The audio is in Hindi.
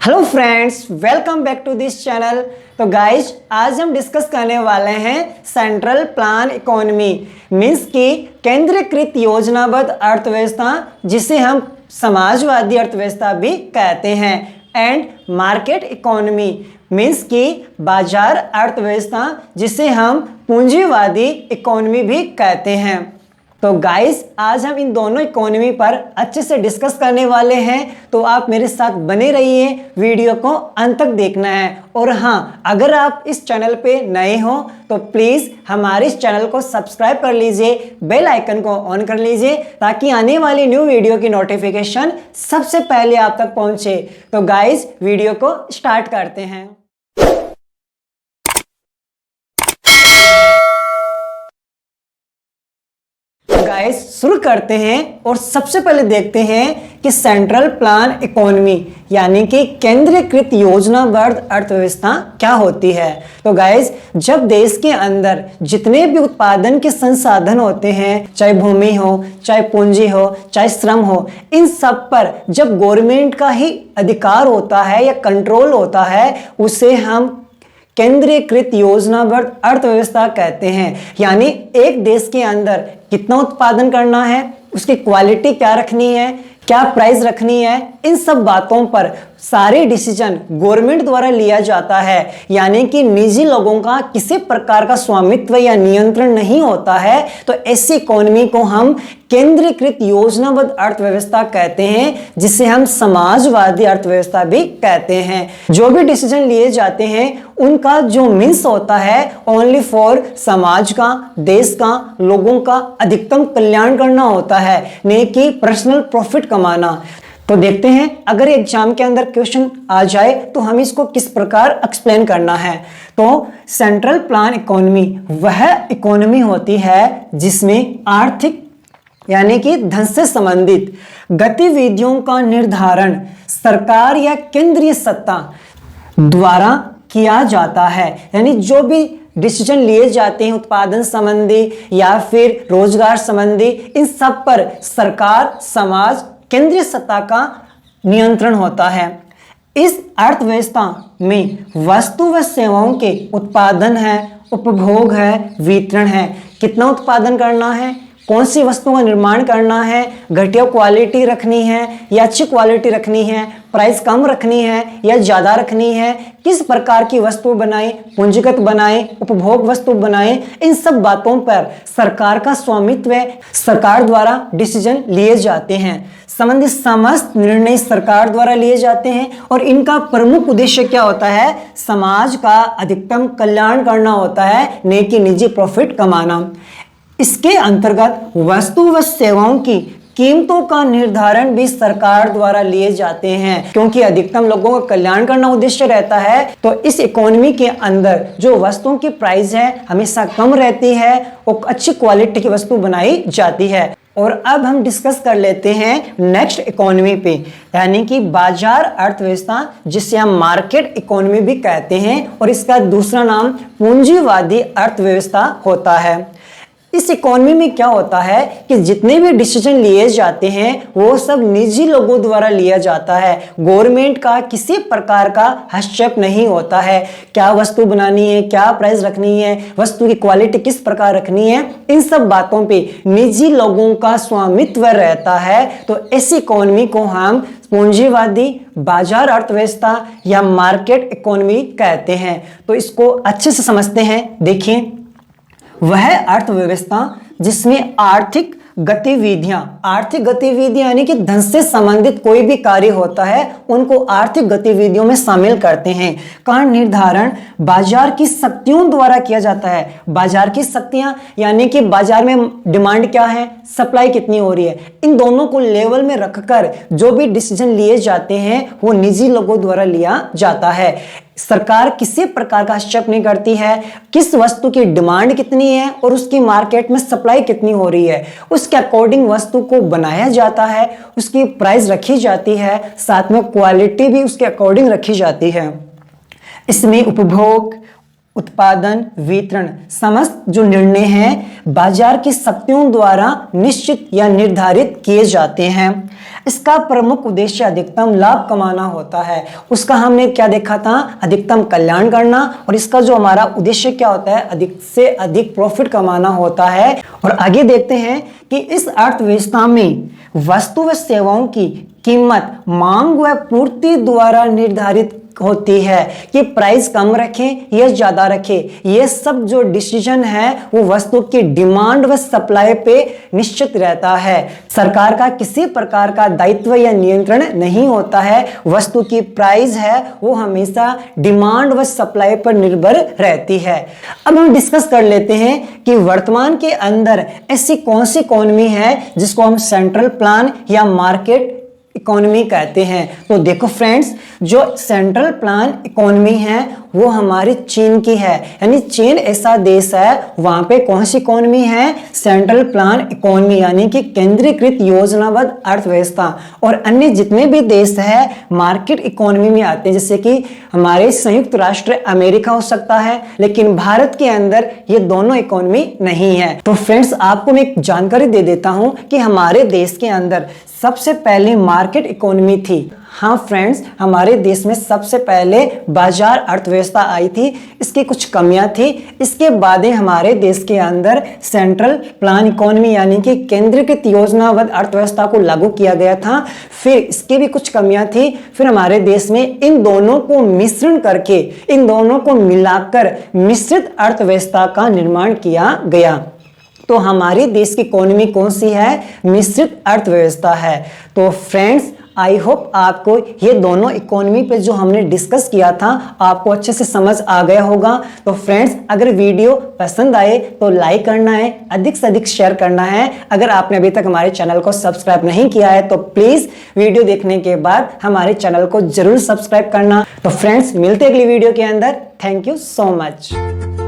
Hello friends, welcome back to this channel. तो गाइज, आज हम डिस्कस करने वाले हैं सेंट्रल प्लान इकोनॉमी मीन्स की केंद्रीकृत योजनाबद्ध अर्थव्यवस्था, जिसे हम समाजवादी अर्थव्यवस्था भी कहते हैं, एंड मार्केट इकोनॉमी मीन्स की बाजार अर्थव्यवस्था, जिसे हम पूंजीवादी इकोनॉमी भी कहते हैं। तो गाइस, आज हम इन दोनों इकोनॉमी पर अच्छे से डिस्कस करने वाले हैं, तो आप मेरे साथ बने रहिए, वीडियो को अंत तक देखना है। और हाँ, अगर आप इस चैनल पे नए हो तो प्लीज़ हमारे इस चैनल को सब्सक्राइब कर लीजिए, बेल आइकन को ऑन कर लीजिए, ताकि आने वाली न्यू वीडियो की नोटिफिकेशन सबसे पहले आप तक पहुंचे। तो गाइस, वीडियो को स्टार्ट करते हैं। गाइस, शुरू करते हैं और सबसे पहले देखते हैं कि सेंट्रल प्लान इकोनॉमी यानी कि केंद्रीकृत योजनाबद्ध अर्थव्यवस्था क्या होती है। तो गाइस, जब देश के अंदर जितने भी उत्पादन के संसाधन होते हैं, चाहे भूमि हो, चाहे पूंजी हो, चाहे श्रम हो, इन सब पर जब गवर्नमेंट का ही अधिकार होता है या कंट्रोल होता है, उसे हम केंद्रीकृत योजनाबद्ध अर्थव्यवस्था कहते हैं। यानी एक देश के अंदर कितना उत्पादन करना है, उसकी क्वालिटी क्या रखनी है, क्या प्राइस रखनी है, इन सब बातों पर सारे डिसीजन गवर्नमेंट द्वारा लिया जाता है। यानी कि निजी लोगों का किसी प्रकार का स्वामित्व या नियंत्रण नहीं होता है। तो ऐसी इकोनॉमी को हम केंद्रीकृत योजनाबद्ध अर्थव्यवस्था कहते हैं, जिसे हम समाजवादी अर्थव्यवस्था भी कहते हैं। जो भी डिसीजन लिए जाते हैं, उनका जो मीन्स होता है ओनली फॉर समाज का, देश का, लोगों का अधिकतम कल्याण करना होता है, नहीं कि पर्सनल प्रॉफिट कमाना। तो देखते हैं, अगर एग्जाम के अंदर क्वेश्चन आ जाए तो हम इसको किस प्रकार एक्सप्लेन करना है। तो सेंट्रल प्लान इकोनॉमी वह इकोनॉमी होती है जिसमें आर्थिक यानी कि धन से संबंधित गतिविधियों का निर्धारण सरकार या केंद्रीय सत्ता द्वारा किया जाता है। यानी जो भी डिसीजन लिए जाते हैं उत्पादन संबंधी या फिर रोजगार संबंधी, इन सब पर सरकार, समाज, केंद्रीय सत्ता का नियंत्रण होता है। इस अर्थव्यवस्था में वस्तु व सेवाओं के उत्पादन है, उपभोग है, वितरण है। कितना उत्पादन करना है, कौन सी वस्तुओं का निर्माण करना है, घटिया क्वालिटी रखनी है या अच्छी क्वालिटी रखनी है, प्राइस कम रखनी है या ज़्यादा रखनी है, किस प्रकार की वस्तु बनाए, पूंजीगत बनाए, उपभोग वस्तु बनाए, इन सब बातों पर सरकार का स्वामित्व है, सरकार द्वारा डिसीजन लिए जाते हैं। संबंधित समस्त निर्णय सरकार द्वारा लिए जाते हैं और इनका प्रमुख उद्देश्य क्या होता है, समाज का अधिकतम कल्याण करना होता है, नहीं कि निजी प्रॉफिट कमाना। इसके अंतर्गत वस्तु व सेवाओं की कीमतों का निर्धारण भी सरकार द्वारा लिए जाते हैं, क्योंकि अधिकतम लोगों का कल्याण करना उद्देश्य रहता है। तो इस इकोनॉमी के अंदर जो वस्तुओं की प्राइस है हमेशा कम रहती है और अच्छी क्वालिटी की वस्तु बनाई जाती है। और अब हम डिस्कस कर लेते हैं नेक्स्ट इकोनॉमी पे, यानी कि बाजार अर्थव्यवस्था, जिसे हम मार्केट इकोनॉमी भी कहते हैं, और इसका दूसरा नाम पूंजीवादी अर्थव्यवस्था होता है। इस इकोनॉमी में क्या होता है कि जितने भी डिसीजन लिए जाते हैं वो सब निजी लोगों द्वारा लिया जाता है। गवर्नमेंट का किसी प्रकार का हस्तक्षेप नहीं होता है। क्या वस्तु बनानी है, क्या प्राइस रखनी है, वस्तु की क्वालिटी किस प्रकार रखनी है, इन सब बातों पे निजी लोगों का स्वामित्व रहता है। तो ऐसी इकोनॉमी को हम पूंजीवादी बाजार अर्थव्यवस्था या मार्केट इकोनॉमी कहते हैं। तो इसको अच्छे से समझते हैं। देखिए, वह अर्थव्यवस्था जिसमें आर्थिक गतिविधियां यानी कि धन से संबंधित कोई भी कार्य होता है, उनको आर्थिक गतिविधियों में शामिल करते हैं, का निर्धारण बाजार की शक्तियों द्वारा किया जाता है। बाजार की शक्तियां यानी कि बाजार में डिमांड क्या है, सप्लाई कितनी हो रही है, इन दोनों को लेवल में रखकर जो भी डिसीजन लिए जाते हैं वो निजी लोगों द्वारा लिया जाता है। सरकार किसी प्रकार का हस्तक्षेप नहीं करती है। किस वस्तु की डिमांड कितनी है और उसकी मार्केट में सप्लाई कितनी हो रही है, उसके अकॉर्डिंग वस्तु को बनाया जाता है, उसकी प्राइस रखी जाती है, साथ में क्वालिटी भी उसके अकॉर्डिंग रखी जाती है। इसमें उपभोग, उत्पादन, वितरण, समस्त जो निर्णय हैं बाजार की शक्तियों द्वारा निश्चित या निर्धारित किए जाते हैं। इसका प्रमुख उद्देश्य अधिकतम लाभ कमाना होता है। उसका हमने क्या देखा था, अधिकतम कल्याण करना, और इसका जो हमारा उद्देश्य क्या होता है, अधिक से अधिक प्रॉफिट कमाना होता है। और आगे देखते हैं कि इस अर्थव्यवस्था में वस्तु व सेवाओं की कीमत मांग व पूर्ति द्वारा निर्धारित होती है कि प्राइस कम रखें या ज्यादा रखें। ये सब जो डिसीजन है वो वस्तु की डिमांड व सप्लाई पे निश्चित रहता है। सरकार का किसी प्रकार का दायित्व या नियंत्रण नहीं होता है। वस्तु की प्राइस है वो हमेशा डिमांड व सप्लाई पर निर्भर रहती है। अब हम डिस्कस कर लेते हैं कि वर्तमान के अंदर ऐसी कौन सी इकोनॉमी है जिसको हम सेंट्रल प्लान या मार्केट इकोनॉमी कहते हैं। तो देखो फ्रेंड्स, जो सेंट्रल प्लान इकोनॉमी है वो हमारी चीन की है, यानी चीन ऐसा देश है वहां पे कौन सी इकोनॉमी है, सेंट्रल प्लान इकोनॉमी, यानी कि केंद्रीकृत योजनाबद्ध अर्थव्यवस्था। और अन्य जितने भी देश है मार्केट इकोनॉमी में आते हैं, जैसे कि हमारे संयुक्त राष्ट्र अमेरिका हो सकता है, लेकिन भारत के अंदर ये दोनों इकोनॉमी नहीं है। तो फ्रेंड्स, आपको मैं एक जानकारी दे देता हूं कि हमारे देश के अंदर सबसे पहले मार्केट इकोनॉमी थी। हाँ फ्रेंड्स, हमारे देश में सबसे पहले बाजार अर्थव्यवस्था आई थी। इसकी कुछ कमियां थी। इसके बाद हमारे देश के अंदर सेंट्रल प्लान इकोनॉमी यानी कि केंद्रीकृत योजनाबद्ध अर्थव्यवस्था को लागू किया गया था। फिर इसकी भी कुछ कमियां थी। फिर हमारे देश में इन दोनों को मिश्रण करके, इन दोनों को मिलाकर मिश्रित अर्थव्यवस्था का निर्माण किया गया। तो हमारे देश की इकोनॉमी कौन सी है, मिश्रित अर्थव्यवस्था है। तो फ्रेंड्स, आई होप आपको ये दोनों इकोनॉमी पे जो हमने डिस्कस किया था आपको अच्छे से समझ आ गया होगा। तो फ्रेंड्स, अगर वीडियो पसंद आए तो लाइक करना है, अधिक से अधिक शेयर करना है। अगर आपने अभी तक हमारे चैनल को सब्सक्राइब नहीं किया है तो प्लीज वीडियो देखने के बाद हमारे चैनल को जरूर सब्सक्राइब करना। तो फ्रेंड्स, मिलते अगली वीडियो के अंदर। Thank you so much.